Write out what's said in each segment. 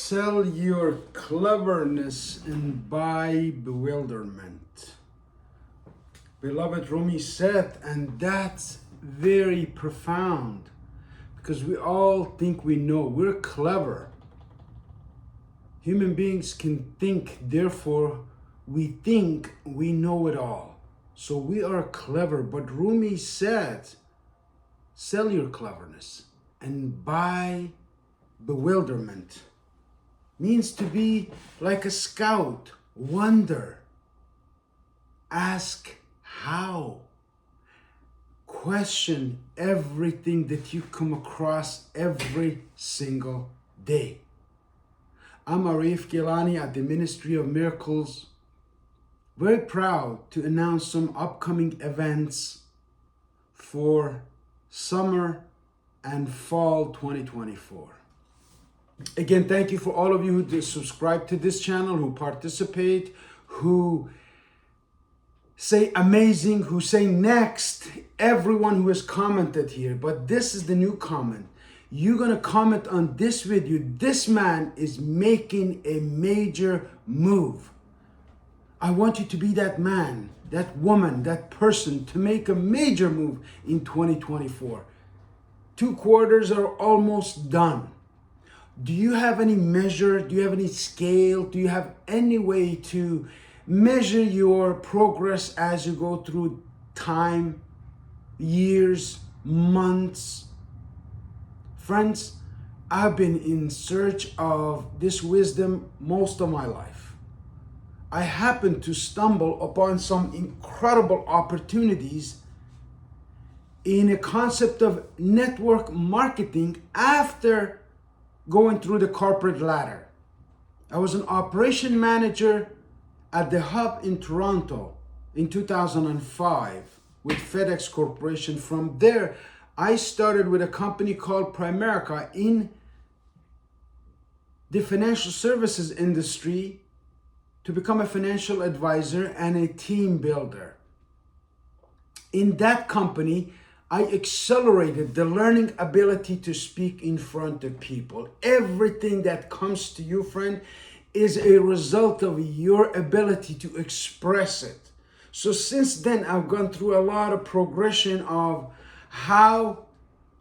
Sell your cleverness and buy bewilderment. Beloved Rumi said, and that's very profound because we all think we know. We're clever. Human beings can think, therefore we think we know it all. So we are clever. But Rumi said, sell your cleverness and buy bewilderment. Means to be like a scout, wonder, ask how, question everything that you come across every single day. I'm Arif Gilany at the Ministry of Miracles. Very proud to announce some upcoming events for summer and fall 2024. Again, thank you for all of you who subscribe to this channel, who participate, who say amazing, who say next, everyone who has commented here. But this is the new comment. You're going to comment on this video. This man is making a major move. I want you to be that man, that woman, that person to make a major move in 2024. 2 quarters are almost done. Do you have any measure? Do you have any scale? Do you have any way to measure your progress as you go through time, years, months? Friends, I've been in search of this wisdom most of my life. I happened to stumble upon some incredible opportunities in a concept of network marketing after going through the corporate ladder. I was an operation manager at the hub in Toronto in 2005 with FedEx Corporation. From there, I started with a company called Primerica in the financial services industry to become a financial advisor and a team builder. In that company, I accelerated the learning ability to speak in front of people. Everything that comes to you, friend, is a result of your ability to express it. So since then, I've gone through a lot of progression of how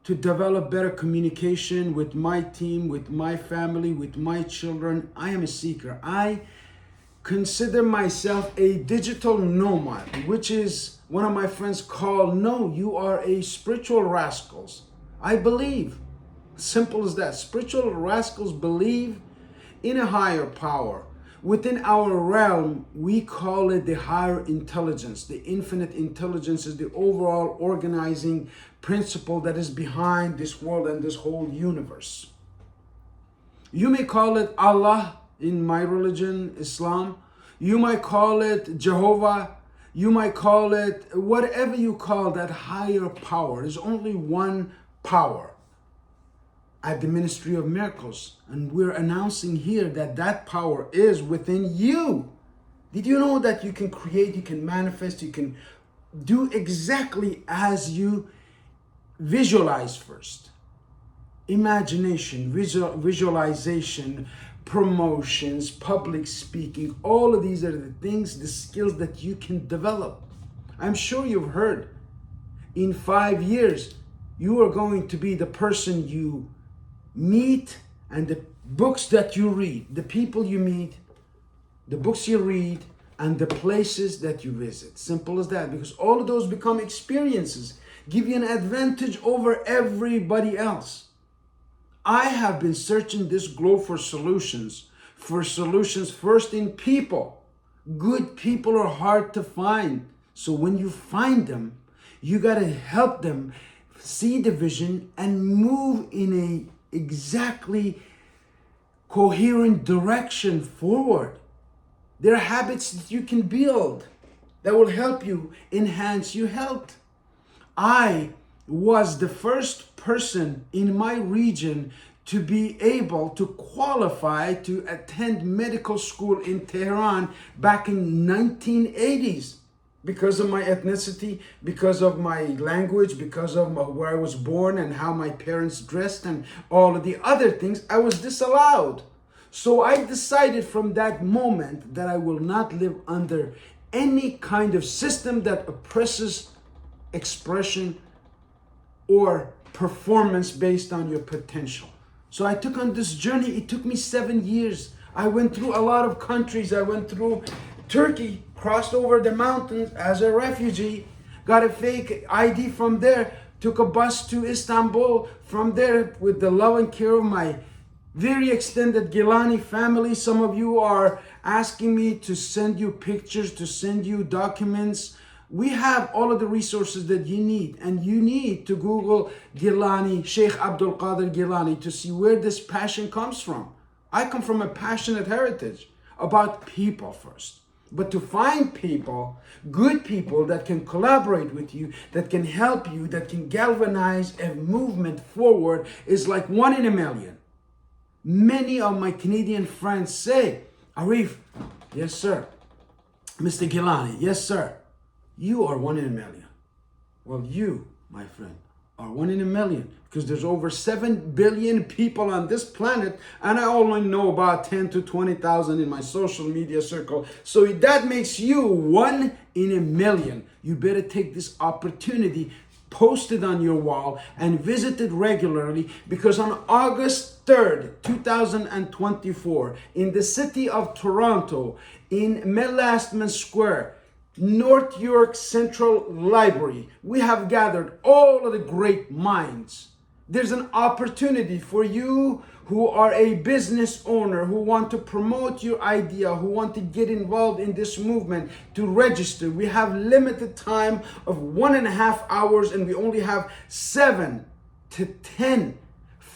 to develop better communication with my team, with my family, with my children. I am a seeker. I consider myself a digital nomad, which is one of my friends called, no, you are a spiritual rascals. I believe, simple as that. Spiritual rascals believe in a higher power. Within our realm, we call it the higher intelligence. The infinite intelligence is the overall organizing principle that is behind this world and this whole universe. You may call it Allah in my religion, Islam. You might call it Jehovah. You might call it whatever you call that higher power. There's only one power at the Ministry of Miracles. And we're announcing here that that power is within you. Did you know that you can create, you can manifest, you can do exactly as you visualize first? Imagination, visualization, promotions, public speaking, all of these are the things, the skills that you can develop. I'm sure you've heard in 5 years, you are going to be the person you meet and the books that you read, the people you meet, the books you read, and the places that you visit. Simple as that, because all of those become experiences, give you an advantage over everybody else. I have been searching this globe for solutions first in people. Good people are hard to find. So when you find them, you got to help them see the vision and move in a exactly coherent direction forward. There are habits that you can build that will help you enhance your health. I was the first person in my region to be able to qualify to attend medical school in Tehran back in 1980s because of my ethnicity, because of my language, because of where I was born and how my parents dressed and all of the other things. I was disallowed. So I decided from that moment that I will not live under any kind of system that oppresses expression or performance based on your potential. So I took on this journey. It took me 7 years. I went through a lot of countries. I went through Turkey, crossed over the mountains as a refugee, got a fake ID from there, took a bus to Istanbul. From there, with the love and care of my very extended Gilany family. Some of you are asking me to send you pictures, to send you documents. We have all of the resources that you need, and you need to Google Gilany, Sheikh Abdul Qadir Gilany, to see where this passion comes from. I come from a passionate heritage about people first. But to find people, good people that can collaborate with you, that can help you, that can galvanize a movement forward is like 1 in a million. Many of my Canadian friends say, Arif, yes sir. Mr. Gilany, yes sir. You are 1 in a million. Well, you, my friend, are 1 in a million, because there's over 7 billion people on this planet, and I only know about 10 to 20,000 in my social media circle. So that makes you 1 in a million. You better take this opportunity, post it on your wall, and visit it regularly, because on August 3rd, 2024, in the city of Toronto, in Melastman Square, North York Central Library, we have gathered all of the great minds. There's an opportunity for you who are a business owner, who want to promote your idea, who want to get involved in this movement, to register. We have limited time of 1.5 hours, and we only have 7 to 10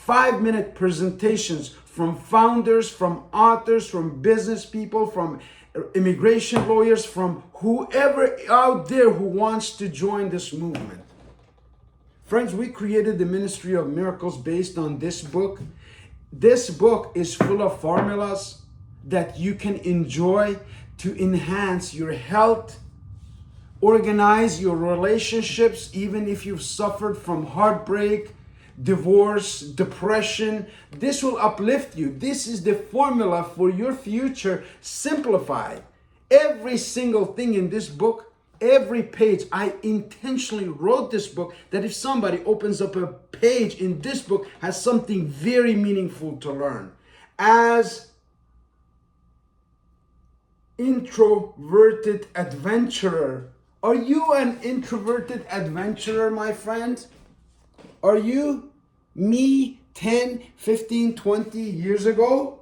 5-minute presentations from founders, from authors, from business people, from immigration lawyers, from whoever out there who wants to join this movement. Friends, we created the Ministry of Miracles based on this book. This book is full of formulas that you can enjoy to enhance your health, organize your relationships, even if you've suffered from heartbreak, divorce, depression. This will uplift you. This is the formula for your future simplified. Every single thing in this book, every page, I intentionally wrote this book that if somebody opens up a page in this book, has something very meaningful to learn. As introverted adventurer, are you an introverted adventurer, my friend? Are you me 10, 15, 20 years ago?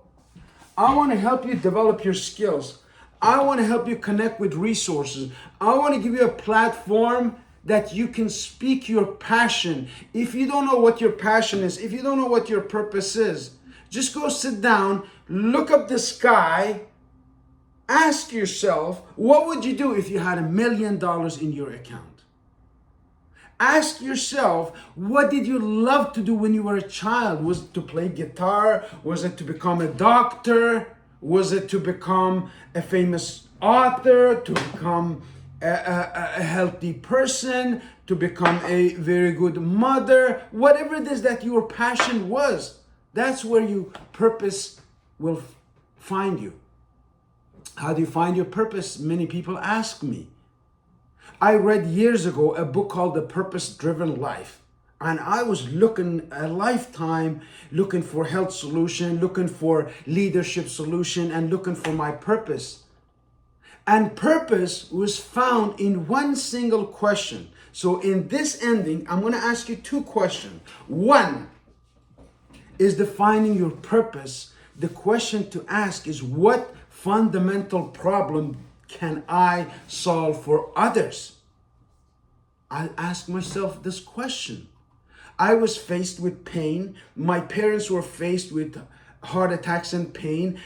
I want to help you develop your skills. I want to help you connect with resources. I want to give you a platform that you can speak your passion. If you don't know what your passion is, if you don't know what your purpose is, just go sit down, look up the sky, ask yourself, what would you do if you had $1 million in your account? Ask yourself, what did you love to do when you were a child? Was it to play guitar? Was it to become a doctor? Was it to become a famous author? To become a healthy person? To become a very good mother? Whatever it is that your passion was, that's where your purpose will find you. How do you find your purpose? Many people ask me. I read years ago a book called The Purpose-Driven Life. And I was looking a lifetime, looking for health solution, looking for leadership solution, and looking for my purpose. And purpose was found in one single question. So in this ending, I'm going to ask you 2 questions. One is defining your purpose. The question to ask is, what fundamental problem can I solve for others? I ask myself this question. I was faced with pain. My parents were faced with heart attacks and pain.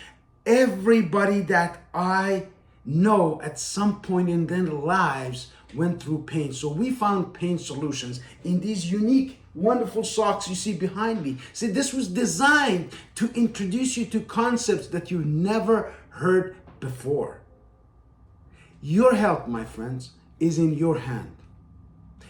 Everybody that I know at some point in their lives went through pain. So we found pain solutions in these unique, wonderful socks you see behind me. See, this was designed to introduce you to concepts that you never heard before. Your health, my friends, is in your hand.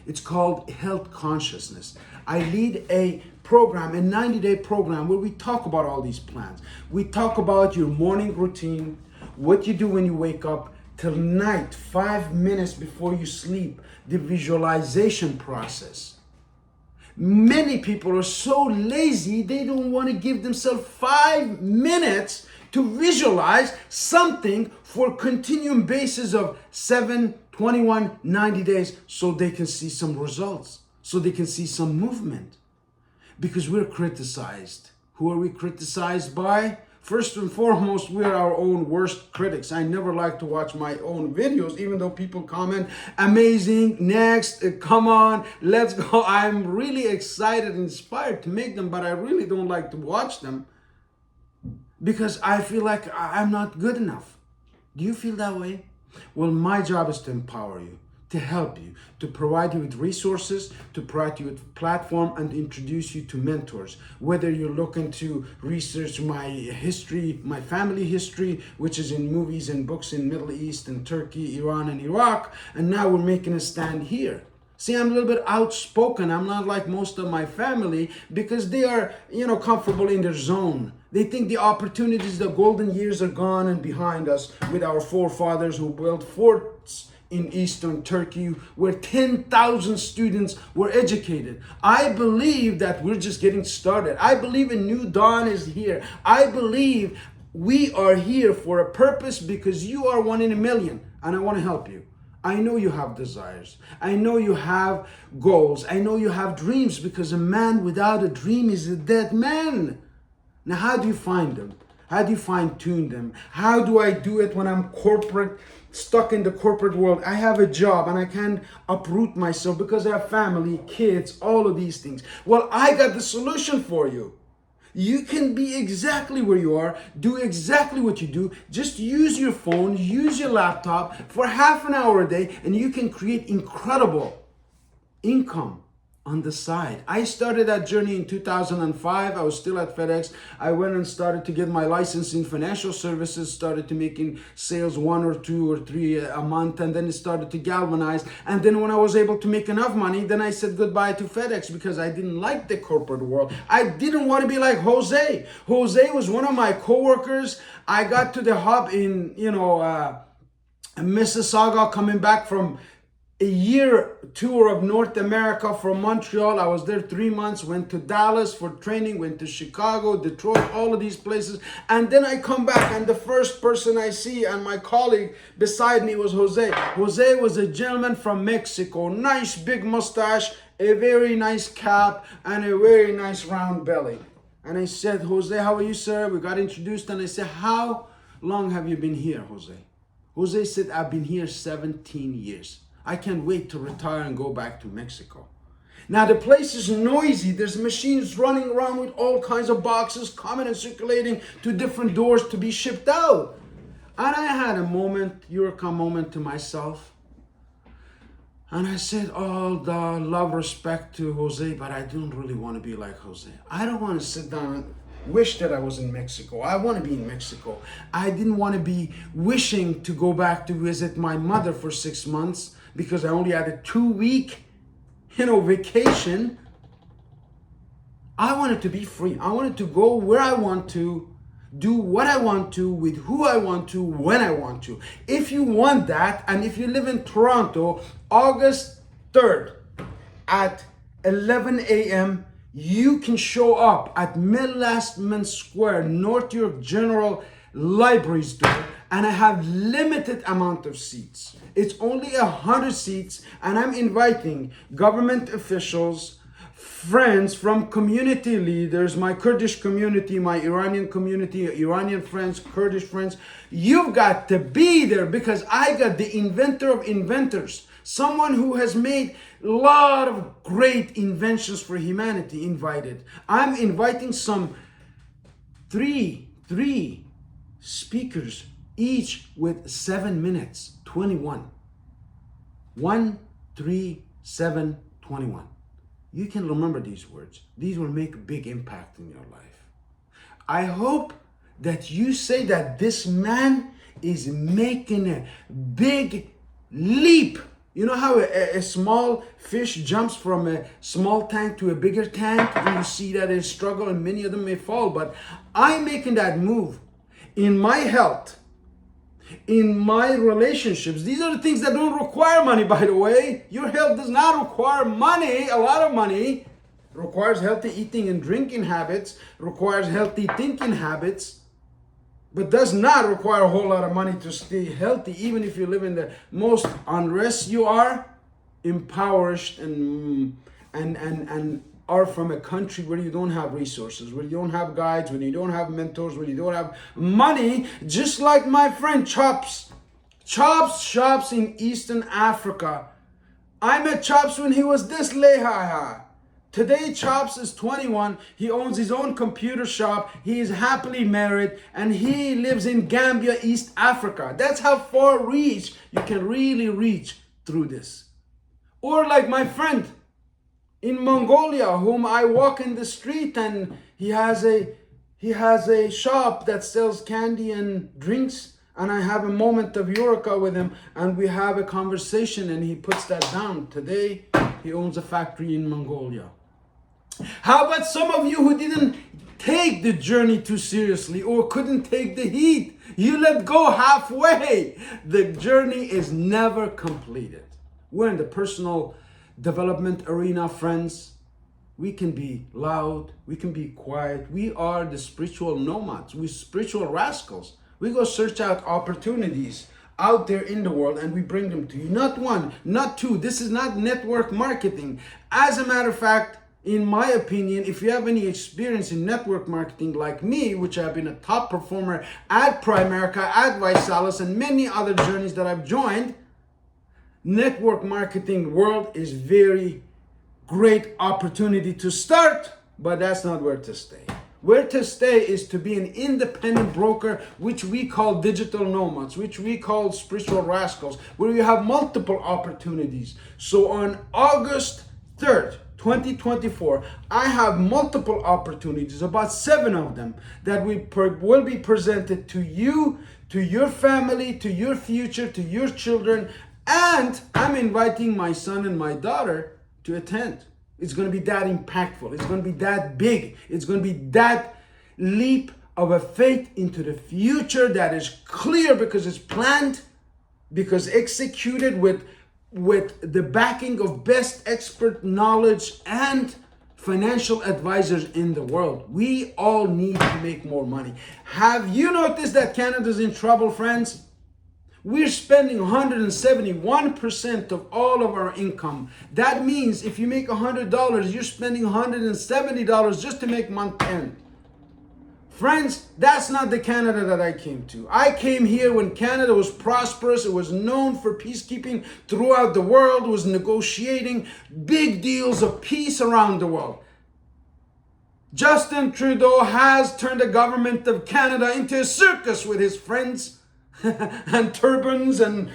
It's called health consciousness. I lead a program, a 90-day program where we talk about all these plans. We talk about your morning routine, what you do when you wake up, till night, 5 minutes before you sleep, the visualization process. Many people are so lazy, they don't want to give themselves 5 minutes to visualize something for continuum basis of 7, 21, 90 days so they can see some results, so they can see some movement. Because we're criticized. Who are we criticized by? First and foremost, we're our own worst critics. I never like to watch my own videos, even though people comment, amazing, next, come on, let's go. I'm really excited, inspired to make them, but I really don't like to watch them because I feel like I'm not good enough. Do you feel that way? Well, my job is to empower you, to help you, to provide you with resources, to provide you with platform, and introduce you to mentors. Whether you're looking to research my history, my family history, which is in movies and books in Middle East and Turkey, Iran and Iraq, and now we're making a stand here. See, I'm a little bit outspoken. I'm not like most of my family because they are, comfortable in their zone. They think the opportunities, the golden years are gone and behind us with our forefathers who built forts in Eastern Turkey where 10,000 students were educated. I believe that we're just getting started. I believe a new dawn is here. I believe we are here for a purpose because you are one in a million and I want to help you. I know you have desires. I know you have goals. I know you have dreams because a man without a dream is a dead man. Now, how do you find them? How do you fine tune them? How do I do it when I'm stuck in the corporate world? I have a job and I can't uproot myself because I have family, kids, all of these things. Well, I got the solution for you. You can be exactly where you are, do exactly what you do. Just use your phone, use your laptop for half an hour a day, and you can create incredible income on the side. I started that journey in 2005. I was still at FedEx. I went and started to get my license in financial services, started to making sales 1 or 2 or 3 a month, and then it started to galvanize. And then when I was able to make enough money, then I said goodbye to FedEx because I didn't like the corporate world. I didn't want to be like Jose. Jose was one of my coworkers. I got to the hub in, Mississauga, coming back from a year tour of North America from Montreal. I was there 3 months, went to Dallas for training, went to Chicago, Detroit, all of these places. And then I come back and the first person I see and my colleague beside me was Jose. Jose was a gentleman from Mexico, nice big mustache, a very nice cap, and a very nice round belly. And I said, Jose, how are you, sir? We got introduced and I said, how long have you been here, Jose? Jose said, I've been here 17 years. I can't wait to retire and go back to Mexico. Now the place is noisy. There's machines running around with all kinds of boxes coming and circulating to different doors to be shipped out. And I had a moment, Eureka moment to myself. And I said all the love, respect to Jose, but I don't really want to be like Jose. I don't want to sit down and wish that I was in Mexico. I want to be in Mexico. I didn't want to be wishing to go back to visit my mother for 6 months because I only had a 2-week, vacation. I wanted to be free. I wanted to go where I want to, do what I want to, with who I want to, when I want to. If you want that, and if you live in Toronto, August 3rd at 11 a.m., you can show up at Lastman Square, North York General Library's door, and I have limited amount of seats. It's only 100 seats, and I'm inviting government officials, friends from community leaders, my Kurdish community, my Iranian community, Iranian friends, Kurdish friends. You've got to be there because I got the inventor of inventors, someone who has made a lot of great inventions for humanity invited. I'm inviting some three speakers, each with 7 minutes, 21. 1, 3, 7, 21. You can remember these words. These will make a big impact in your life. I hope that you say that this man is making a big leap You know how a small fish jumps from a small tank to a bigger tank, and you see that they struggle and many of them may fall, but I'm making that move in my health, in my relationships. These are the things that don't require money, by the way. Your health does not require money, a lot of money. It requires healthy eating and drinking habits, requires healthy thinking habits, but does not require a whole lot of money to stay healthy, even if you live in the most unrest you are, impoverished and are from a country where you don't have resources, where you don't have guides, when you don't have mentors, when you don't have money, just like my friend Chops. Chops shops in Eastern Africa. I met Chops when he was this lehaha. Today, Chops is 21. He owns his own computer shop. He is happily married, and he lives in Gambia, East Africa. That's how far reach you can really reach through this. Or like my friend in Mongolia, whom I walk in the street, and he has a shop that sells candy and drinks. And I have a moment of eureka with him, and we have a conversation, and he puts that down. Today, he owns a factory in Mongolia. How about some of you who didn't take the journey too seriously or couldn't take the heat? You let go halfway. The journey is never completed. We're in the personal development arena, friends. We can be loud. We can be quiet. We are the spiritual nomads. We're spiritual rascals. We go search out opportunities out there in the world, and we bring them to you. Not one, not two. This is not network marketing. As a matter of fact, in my opinion, if you have any experience in network marketing like me, which I've been a top performer at Primerica, at Visalis, and many other journeys that I've joined, network marketing world is very great opportunity to start, but that's not where to stay. Where to stay is to be an independent broker, which we call digital nomads, which we call spiritual rascals, where you have multiple opportunities. So on August 3rd, 2024, I have multiple opportunities, about 7 of them, that will be presented to you, to your family, to your future, to your children, and I'm inviting my son and my daughter to attend. It's going to be that impactful. It's going to be that big. It's going to be that leap of a faith into the future that is clear because it's planned, because executed with the backing of best expert knowledge and financial advisors in the world. We all need to make more money. Have you noticed that Canada's in trouble, friends? We're spending 171% of all of our income. That means if you make $100, you're spending $170 just to make month end. Friends, that's not the Canada that I came to. I came here when Canada was prosperous. It was known for peacekeeping throughout the world, was negotiating big deals of peace around the world. Justin Trudeau has turned the government of Canada into a circus with his friends and turbans and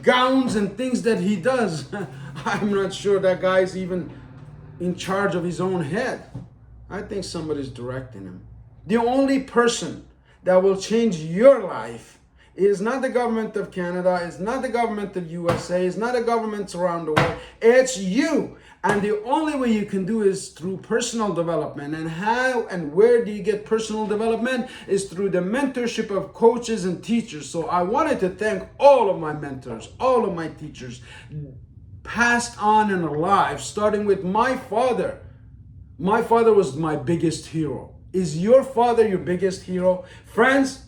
gowns and things that he does. I'm not sure that guy's even in charge of his own head. I think somebody's directing him. The only person that will change your life is not the government of Canada, it's not the government of USA, it's not the governments around the world, it's you. And the only way you can do is through personal development. And how and where do you get personal development? Is through the mentorship of coaches and teachers. So I wanted to thank all of my mentors, all of my teachers, passed on and alive, starting with my father. My father was my biggest hero. Is your father your biggest hero? Friends,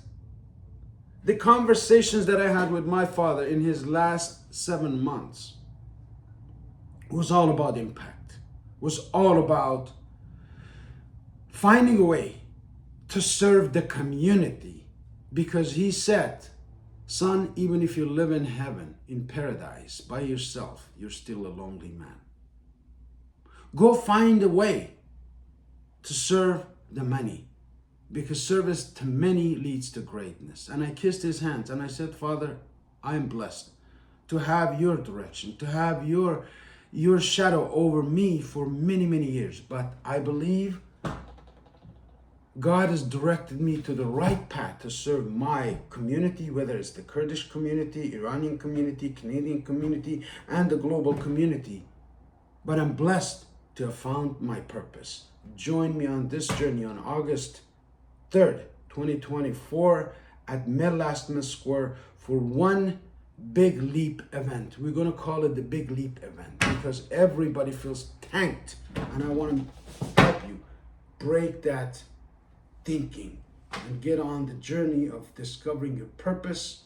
the conversations that I had with my father in his last 7 months was all about impact, was all about finding a way to serve the community, because he said, son, even if you live in heaven, in paradise, by yourself, you're still a lonely man. Go find a way to serve the many, because service to many leads to greatness. And I kissed his hands and I said, Father, I am blessed to have your direction, to have your shadow over me for many, many years. But I believe God has directed me to the right path to serve my community, whether it's the Kurdish community, Iranian community, Canadian community, and the global community. But I'm blessed to have found my purpose. Join me on this journey on August 3rd, 2024 at Medlaston Square for one Big Leap event. We're going to call it the Big Leap event because everybody feels tanked, and I want to help you break that thinking and get on the journey of discovering your purpose,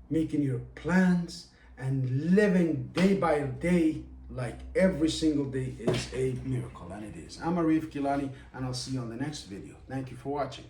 making your plans, and living day by day like every single day is a miracle, and it is. I'm Arif Gilany, and I'll see you on the next video. Thank you for watching.